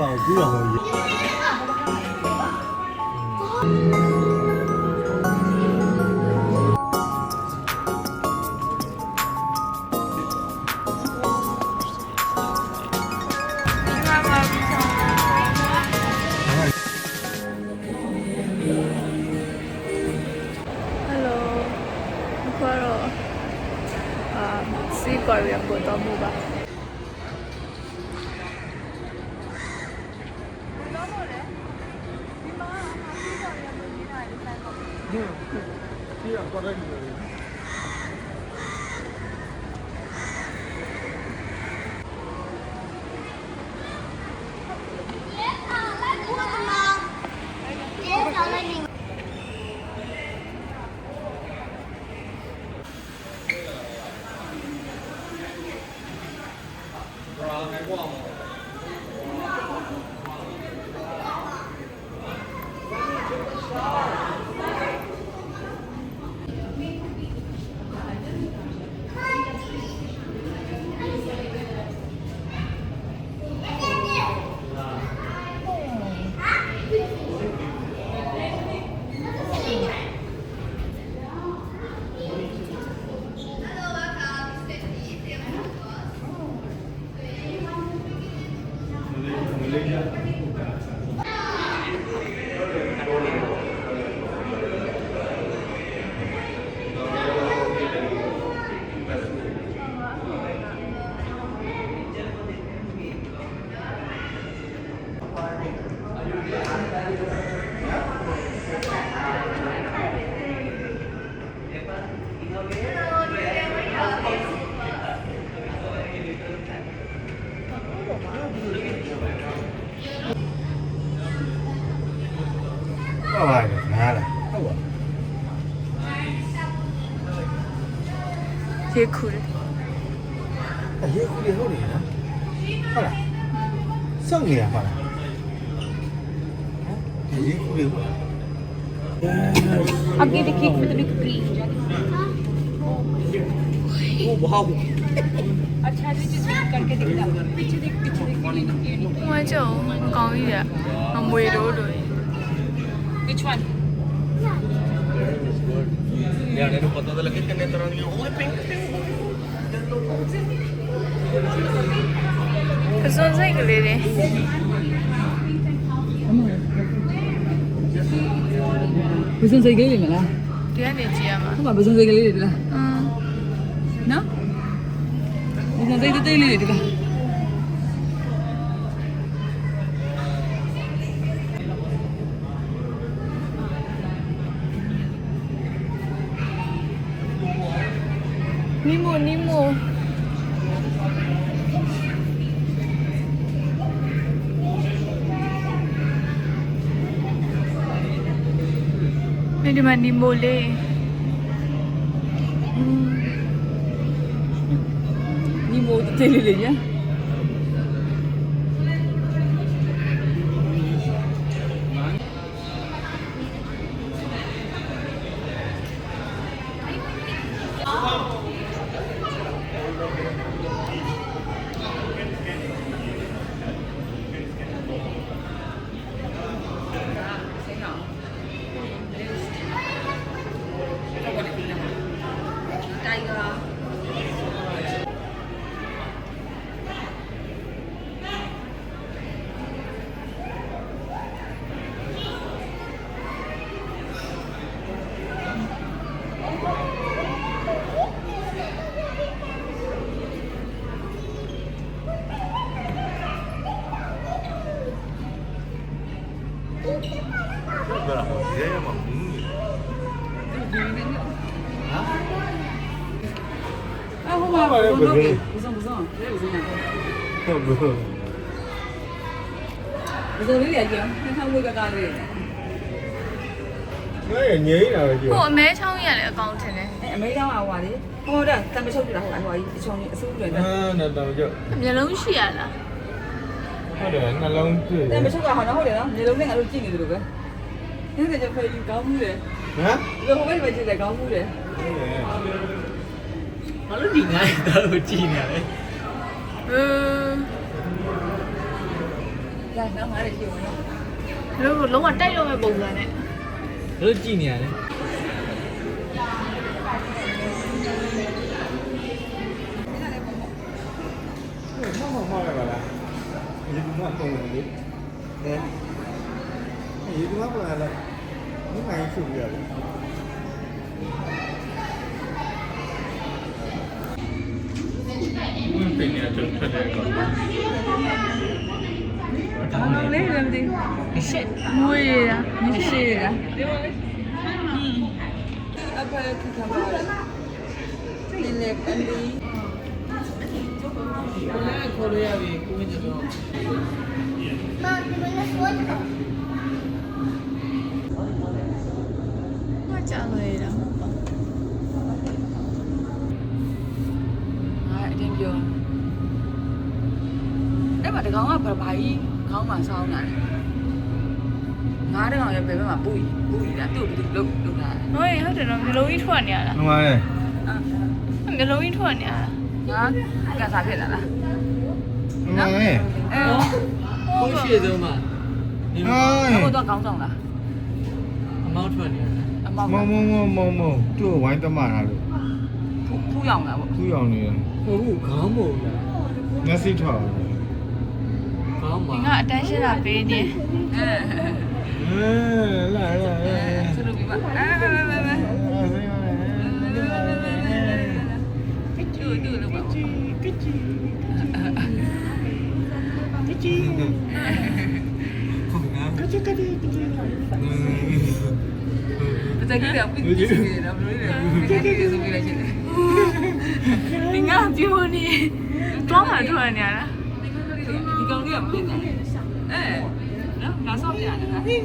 ကောင်ကူးတော့ဟုတ်ကြီးစီကွာရီကိုတော့မူပါဟုတ်ပါတယ်နားလားဟုတ်ပါရေခူတယ်ရေခူရဟုတ်တယ်နော်ဟုတ်လားစောင့်နေရပါလားရေခူရဟုတ် I'll get the cake for the big tree. Oh wow. अच्छा जी करके दिखता पीछे देखမကြောက်မကောင်းကြီးရအမွေတို့တို့ Which one? यार ने पता तो लगे कितने तरह की ओए पिंक ပစွန်စိတ်ကလေးတွေ ဘယ်စံစိတ်ကလေးတွေမလား ဒီကနေကြည့်ရမှာ ဟုတ်ပါဘယ်စံစိတ်ကလေးတွေလား နော်ဘယ်စံစိတ်တိတ်လေးတွေလားနီမိုဒီမှာနီမိုလေးနီမိုတိတ်လေးလေးညာပါတယ်ဘယ်လို 不送，这不送。 ဟုတ်ဘူး 不送လေးရကြည့်။看ဝေကကားလေး ငါရငိမ့်တာပဲကြည့် ဟိုအမဲချောင်းကြီးရတယ်အကောင့်ထင်တယ် ။အမေတောင်းအောင်ပါလေ။ဟိုဒါတမချုပ်ပြတာဟိုအဟိုကြီးအချောင်းကြီးအဆူးတွေနဲ့ နဲ့တော့ကြ မျက်လုံးရှိရလား ဟုတ်တယ်နှလုံးတွေ့ ။တမချုပ်ကဟောတော့ဟုတ်တယ်နော်။မျိုးလုံးနဲ့ငါတို့ကြည့်နေတယ်လို့ပဲ။ဒီကကြဖေးကြီးကောင်းမှုတယ် ဟမ် ။ဒီဟိုဘက်ပဲကြည့်တယ်ကောင်းမှုတယ် ဘာလို့ဒီငါ့တော့ကြည့်နေရလဲ ဟ ဒါနောက်ငါလည်းရှိဝင်တော့ တို့လုံးဝတိုက်တော့မဲ့ပုံစံနဲ့ တို့ကြည့်နေရတယ်မောက်ရပါလားဒီကမှပုံနေတယ်ဒီကမှပုံလာလားဒီမိုင်းရှုပ်ရတယ်ဝင်ပင်ရတော့ထွက်တယ်ကော အောင်လေးလည်းမသိရှစ် မွေးရတာ မရှိရတာအဖက်ထပ်ပါလေလေပန်ဒီ ခေါ်ရရပြီကိုင်းကြတော့ မကြလွယ်တာ ငါအတင်းပြောအဲ့မှာတကောင်ကဘာကြီးခေါင်းမှာဆောင်းတာလေငါတကောင်ရဲ့ဘယ်ဘက်မှာပူတာသူ့ကိုဘယ်လိုလုပ်တာလဲ ဟုတ်တယ်နော်မျိုးလုံးကြီးထွက်နေရတာ ဟုတ်ပါတယ် မျိုးလုံးကြီးထွက်နေရတာ ငါကစားဖြစ်လာလား ဟုတ်ပါတယ် အဲ ကိုရှိဆုံးမှာ ဟိုတော့ကောင်းဆောင်လား အမောက်ထွက်နေတယ် အမောက် မုံသူ့ဝိုင်းတမတာလို့ ဖူးရောင်လားပေါ့ သူ့ရောင်နေတယ် ဟုတ်ဘူးခေါင်းမို့လား မျက်စိထွက် ခေါင်းမှာ ဒီကအတန်းရှင်းတာပေးနေ လာ သူတို့ပြီးပါတူလို့ပါ ဟုတ်နာ တကယ်တော့ပြီးနေတော့ဘယ်လိုလဲတကယ်ဆိုပြီးလိုက်ရှင် ဒီကပြောနေတော့မှထွက်နေရတာ ဒီကောင်လေးကပြင်းတယ်နော်ငါဆောက်ပြရတယ်ဒီ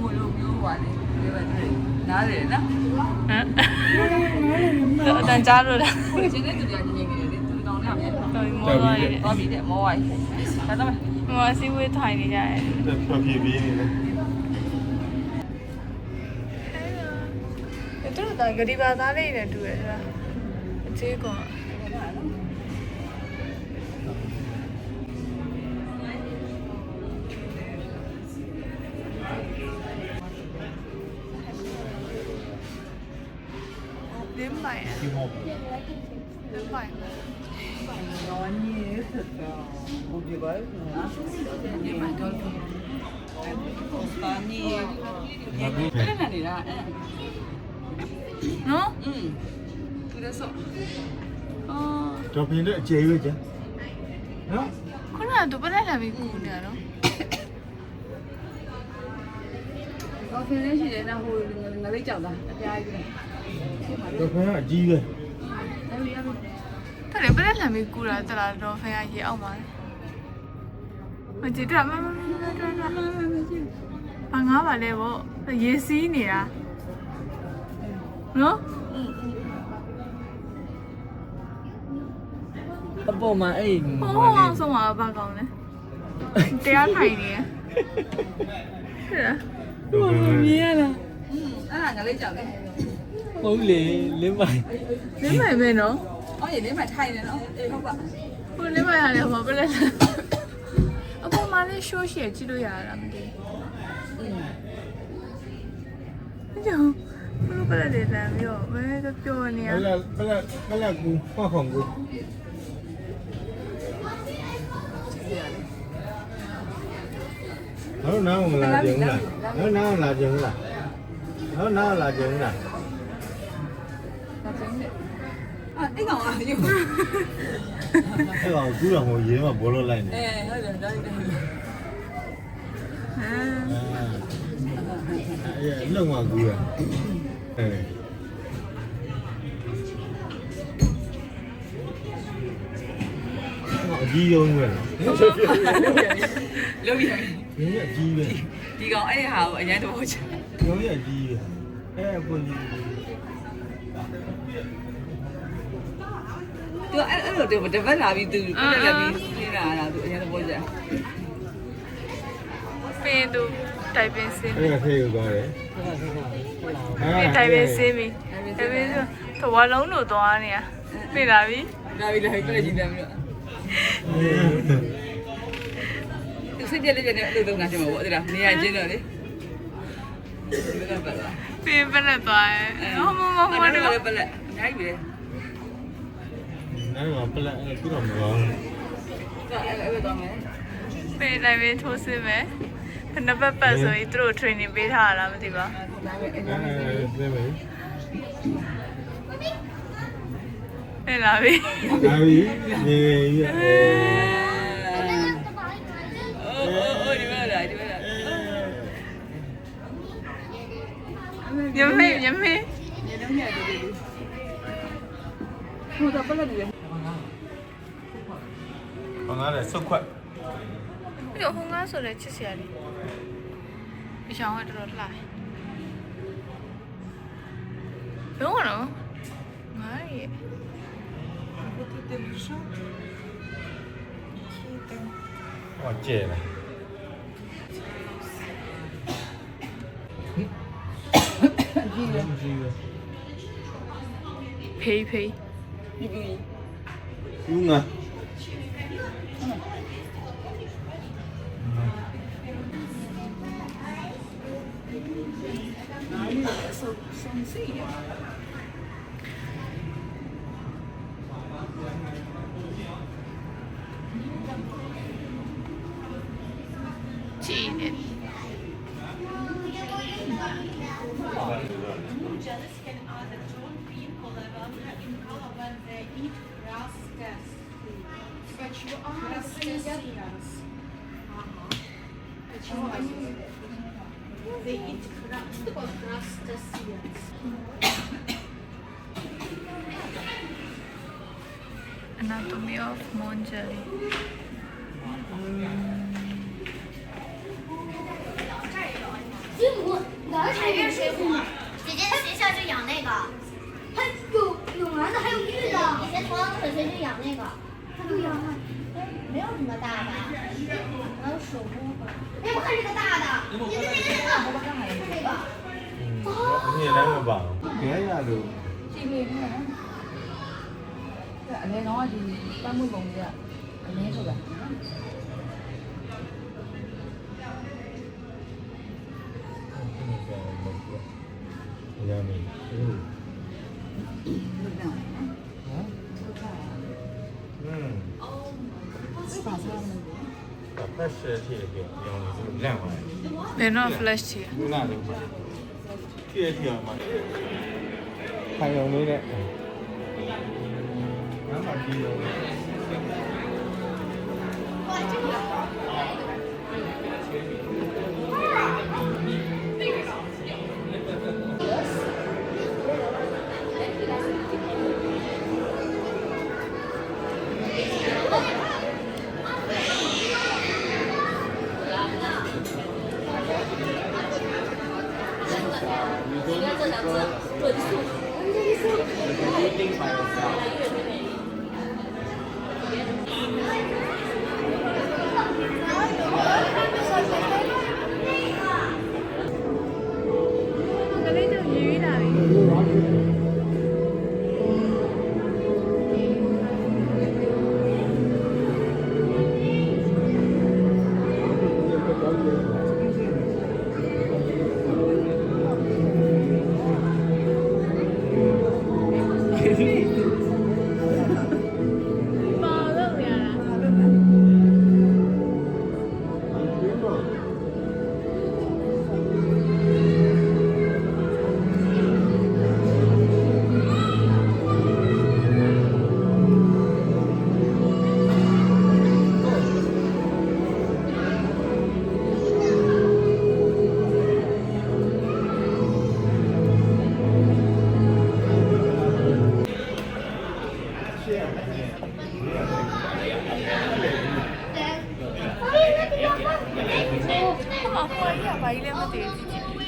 မို့လို့ပြောပါလေဒီဘက်ထဲနားတယ်နော် ဟမ်အတန်းကြားလို့လား ရှင်တဲ့သူကညင်နေတယ်ဒီကောင်လေးကမြန် တော်ပြီမောသွားရတယ် သွားပြီတဲ့မောဝိုင်းဒါတော့ ဟိုအစည်းဝေးထိုင်နေကြတယ် ဖျေးပြီးနေတယ် သူတို့ကဂရီဘာသားလေးနဲ့တူတယ်ဆိုတာအသေးကောင်လင်းပိုင်လင်းပိုင် ဘူးပြပါ့ ဒီမှာတော့ပါနီအဲ့ဒါနေတာ နော် သူလည်းဆော့ အော် တော့ပြင်းတဲ့အကျေရွေးချင်နော် ခုနကသူပလက်လာပြီးကူနေရတော့ ကော်ဖီလေးရှိတယ်နော်ဟိုငါလေးကြောက်တာအပြားကြီး တော့ခင်ဗျအကြီးပဲ အဲ့ဒီရပြီ တယ်လေပလက်လာပြီးကူတာတလားတော့ဖခင်ရေအောင်ပါလေမကြည့်တာမဘာငါပါလဲဗောရေစီးနေတာနော် အပေါ်မှာအဲ့ ဟိုအောင်ဆုံးမှာဘာကောင်းလဲတရားထိုင်နေရဟဲ့ ဘာမြင်ရလား အဲ့ဒါငါလေးကြောက်တယ် ဟုတ်လေလင်းမိုင် လင်းမိုင်ပဲနော် အော်ရေလေးမှထိုင်နေနော်အေးဟုတ်ပါ ဟိုလင်းမိုင်ရတယ်ဟောပလက်လာအပေါ်မှာလေးရှိုးရှည်ကြည့်လို့ရတာမသိဘူးကြောင့်ဘယ်လိုပလက်တယ်လဲမျိုးဘယ်လိုပြောနေရ ပလက်ကူဟောခုံကူဟုတ်နားမလာကြဘူးလားဟုတ်နားလာကြဘူးလားဟုတ်နားလာကြဘူးလား အဲ့ကောင်ကယူ အဲ့ကောင်ကူတော့ဟိုရေးမှာဘောလို့လိုက်နေ ဟုတ်တယ်ဒါကြီး ဟမ် အဲ့လုံမှာကူရအကြီးရုံးပဲ လို့ပြန် ရင်းအကြီးပဲ ဒီကောင်အဲ့ဟာကိုအရင်တော့ချင် ရုံးရအကြီးပဲအဲ့ပွင့်ကြီး သူအဲ့လိုတပတ်လာပြီးသူပြက်လာပြီးနေတာလားသူအရင်တော့ချင် ပင်သူတိုင်ပင်စင်း အဲ့ဒါခေးသွားတယ် တိုင်ပင်စင်းပြီတိုင်ပင်ဆိုသဝလုံးတို့သွားနေရပြလာပြီ ဒါပြီးလာပြီးပြည့်ကြည့်တယ်ပြီးတော့ အ စိတ်ကြက်လေးကြက်နဲ့အဲ့လိုသုံးတာကျမပေါ့အဲ့ဒါနေရာချင်းတော့လေဒီကပတ်လာ ပင်ပလက်သွားတယ်ဟောမမဟော အဲ့ တော့ ဒါလည်းပလက်အများကြီးပဲ နားမှာပလက်အဲ့ပြီးတော့မကောင်း အဲ့တော့မယ် ပင်တိုင်းပဲထိုးစစ်မယ်ခဏပတ်ဆိုရင်သူတို့ training ပေးထားတာမသိပါ ဒါပဲအဲ့ အဲ့ပဲ ဟဲ့လားပြီ ဒါပြီနေရ အိုးဒီမဲ့လား ညမေညမေ ညလုံးညတူတူဟိုတော့ပလက်နေတယ် ဘာငါလဲစုတ်ခွက် ပြီးတော့ဟိုငါဆိုလဲချစ်စရာလေးအချောင်းကတော်တော်လှတယ်ဘယ်တော့ငါရဲ့ ဟောကျဲလား ကြီးတယ် ဖေးဖေး ဒီကူ ယူငါ ကြည့်နေ Jealous can either don't be in color when they eat grass But you are crustaceans. But you are they eat crustaceans. Anatomy of Mon jelly. 师傅，哪才是水母？姐姐的学校就养那个，还有男的，还有女的。以前同样水学就养那个，对呀，没有什么大的，还有手摸吧。哎，我看这个大的，姐姐这个，你来个吧，给呀都。 ကြည့်လေးနော်အဲ့အနေတော့ဒီပတ်မှုပုံကြီးကအနည်းဆိုတာ ရမယ်ဟုတ် လို့နော် ပါစားမယ်ဖက်ရှယ်ထည့်ပြီးရောင်းနေလန့်ပါတယ် They're not flesh here. ခုနကလည်းထည့်ထည့်မှာခိုင်အောင်လေးနဲ့ငါမှဒီလို ကလေးတို့ရေးလာပြီပါတော့ရတာ အဖွားရပါလေမတည်ကြည့်ကြည့် ဒီ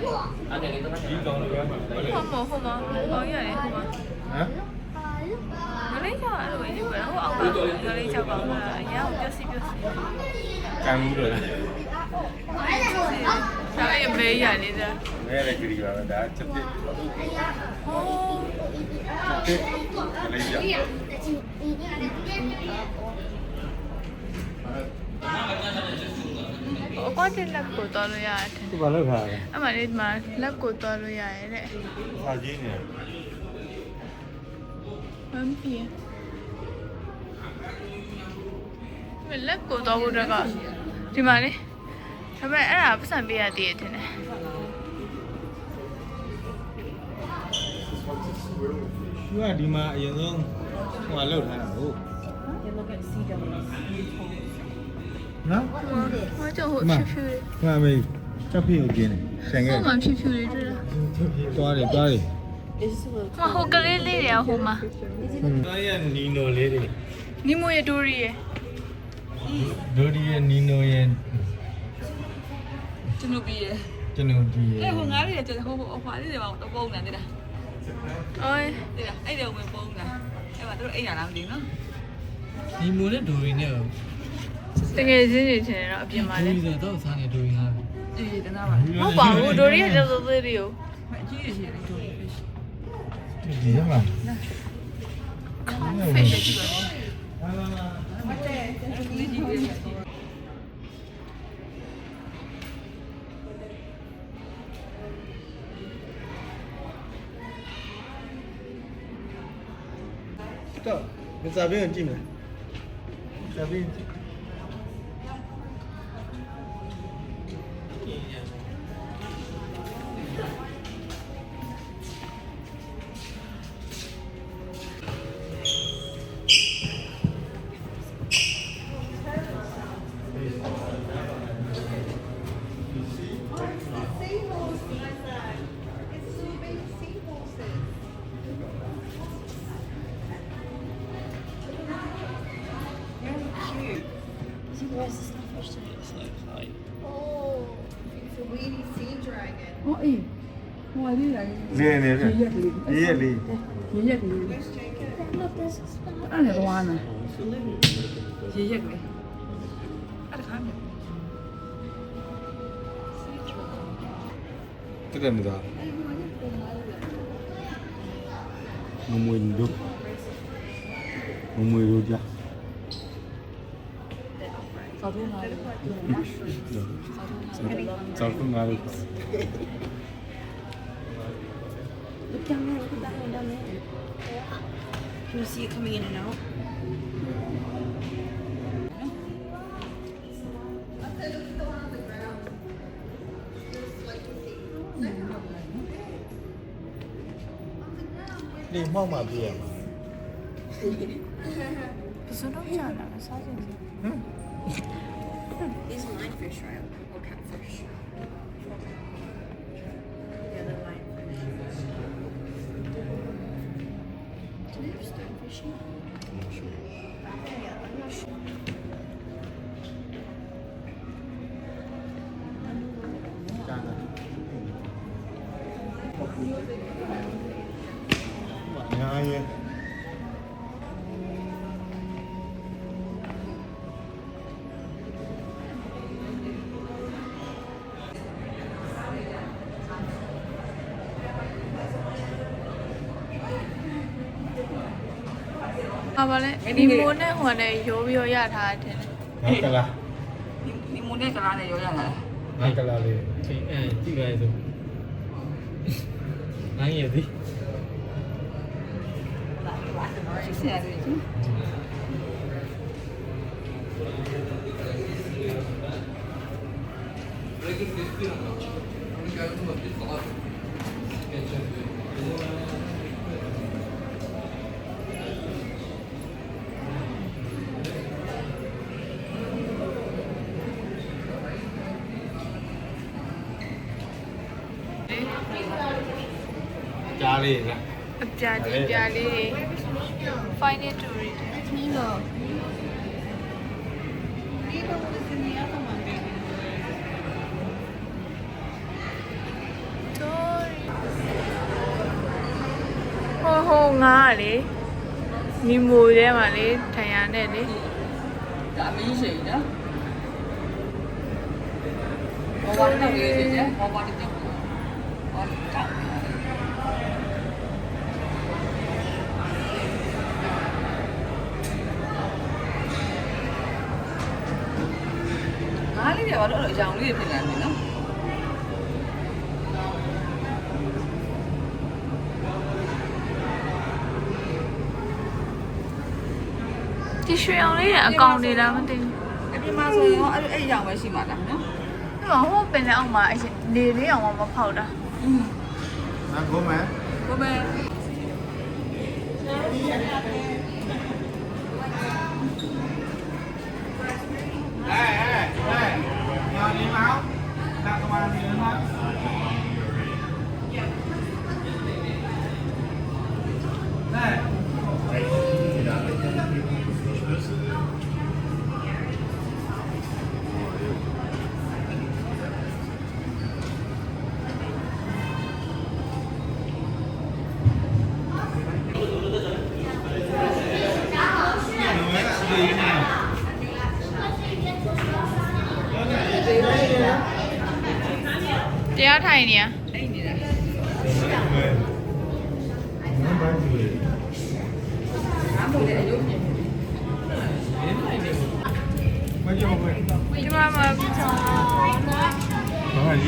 ကောင်လည်းမှာ ဟိုမအော်ရတယ်ဟိုမ ဟမ် ငလေးချောင်းအဲ့လိုရေးပဲဟိုအောက်ကငလေးချောင်းပါလားအရင်ကပြစီ ကံမှုတော့ ဒါပေမဲ့မေးရနေတာ မဲလည်းကြည့်ပါတော့ဒါချက်ပြစ် ဟို ချက်ပြစ်ကလေးရ ဟောတဲ့လက်ကိုတော်လို့ရတယ် ဒီဘာလို့ခါလဲ အဲ့မှာလေဒီမှာလက်ကိုတော်လို့ရတယ်တဲ့ စာကြီးနေ မမ်ပီမလက်ကိုတော်ဖို့တော့ဒီမှာလေဒါပေမဲ့အဲ့ဒါပတ်စံပေးရတည်တယ်နဲ့ သူကဒီမှာအရင်ဆုံးဟိုကလောက်ထားတာဟုတ်နော် ဟောကြောင့်ဟိုဖြူဖြူလေး ဒီမှာမေးချက်ဖြစ်ကိုကျင်းနေဆန်ခဲ့ ဟိုမှာဖြူဖြူလေးတွေ့လား တွားတယ် ဟိုဟိုကလေးလေးတွေဟိုမှာ သားရနီနိုလေးတွေ နီမိုရဲ့ဒိုရီရဲ့ ဒိုဒီရဲ့နီနိုရဲ့ ကျွန်တော်ပြီးရ ကျွန်တော်ဒီရဲ့ အဲ့ဟိုငါးလေးကျွန်တော်ဟိုအဖွာလေးတွေမှာတော့ပုံနေတယ် အိုး တဲ့အဲ့တဲ့ဝင်ပုံတာအဲ့မှာတို့အိမ်ရလားမသိဘူးနော် ဒီမိုနဲ့ဒိုရီနဲ့ တကယ်ချင်းနေချင်တယ်တော့အပြင်မှာလေ ဒိုရီဆိုတော့စားနေဒိုရီဟာ အေးတနာပါ ဟုတ်ပါဘူးဒိုရီရဲ့ကျော်စိုးသေးတွေကို အကြီးကြီးရှိတယ်တို့ ဒီရမှာ ဖိတ်တယ်ကြည့်ပါဦး တော့မစားဘင်းကိုကြည့်မလားစားဘင်းကြည့်လင်းနေတယ်ရေးရလေး ရေရက်ကလေးအဲ့ဒါကဝါနာရေရက်ကလေးအဲ့ဒါခါမယ် တက်တယ်မသားမမွေတို့မမွေတို့ကြ စာသွင်းလာတယ် 早上哪里？ Look down there, look down there, down there. Can you see it coming in and out? 你冒马屁啊？ ဘယ်စတော့ကြာလာစားကြည့် These are lionfish, right? Or catfish? Yeah, they're lionfish. Do they have stonefish here? I'm not sure. Yeah, I'm not sure. ညာရဲ့ ဟာပါလေဒီမိုးနဲ့ဟိုနဲ့ရိုးပြီးတော့ရထားတယ် ငါကလာ ဒီမုန်နဲ့ကလားနဲ့ရောရလာ ငါကလာလေး ချိန်ကြည့်ပါရဲ့ဆိုနိုင်ရသည် ရှိစရတယ်ကြီး ကြားလေးလား အပြာကြီးပြားလေးတွေ final to read Nemo. story ဟိုငါလေနီမိုထဲမှာလေထိုင်ရနဲ့လေ ဒါမင်းရှိနော်ဘာဝတ်နေလဲကျဘာဝတ်နေဘာကောက်ငါလေး တွေကဘာလို့အဲ့လိုအကြောင်လေးတွေဖြစ်နေလဲနော် ဒီရွှေအောင်လေးကအကောင်တွေလားမသိဘူး အပြင်မှာဆိုရင်ရောအဲ့အကြောင်ပဲရှိမှာလားနော် ဒီမှာဟိုပင်လည်းအောင်မှာအရင်နေလေးအောင်မဖောက်တာ Nam có mà. ကိုပဲ Đây, đây, đây. Nhờ đi máu. Đặt công an thì nó. Đây.တရားထိုင်နေရ အဲ့နေတာ Nó bán gì? ငါမို့လေအယုတ်ပြင် Bao nhiêu vậy? ဒီမှာမှာ Nó là gì?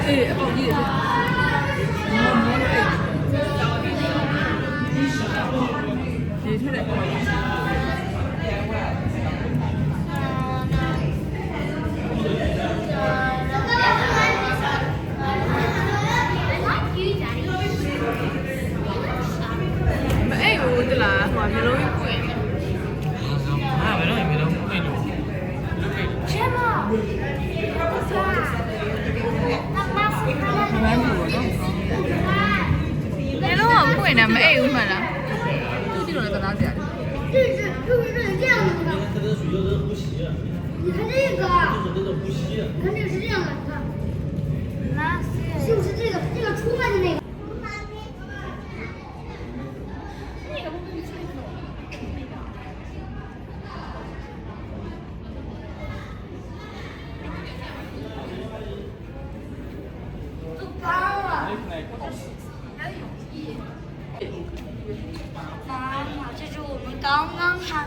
အေးအကုန်ကြီးတယ်ဒီထက်တယ် မအိတ်ဘူးတလားဟိုမျိုးလုံးကြီးပွင့်နေ ဟာဘယ်တော့မှမလုပ်ဘူးလို့ မမ်းဘူးနော် မျိုးလုံးကပွင့်နေမအိတ်ဘူးမှလား သူကြည့်တော့လည်းကနားကြတယ် 就是这样的，你看这个，看这个是这样的，看，就是这个出来的那个。妈妈，这是我们刚刚看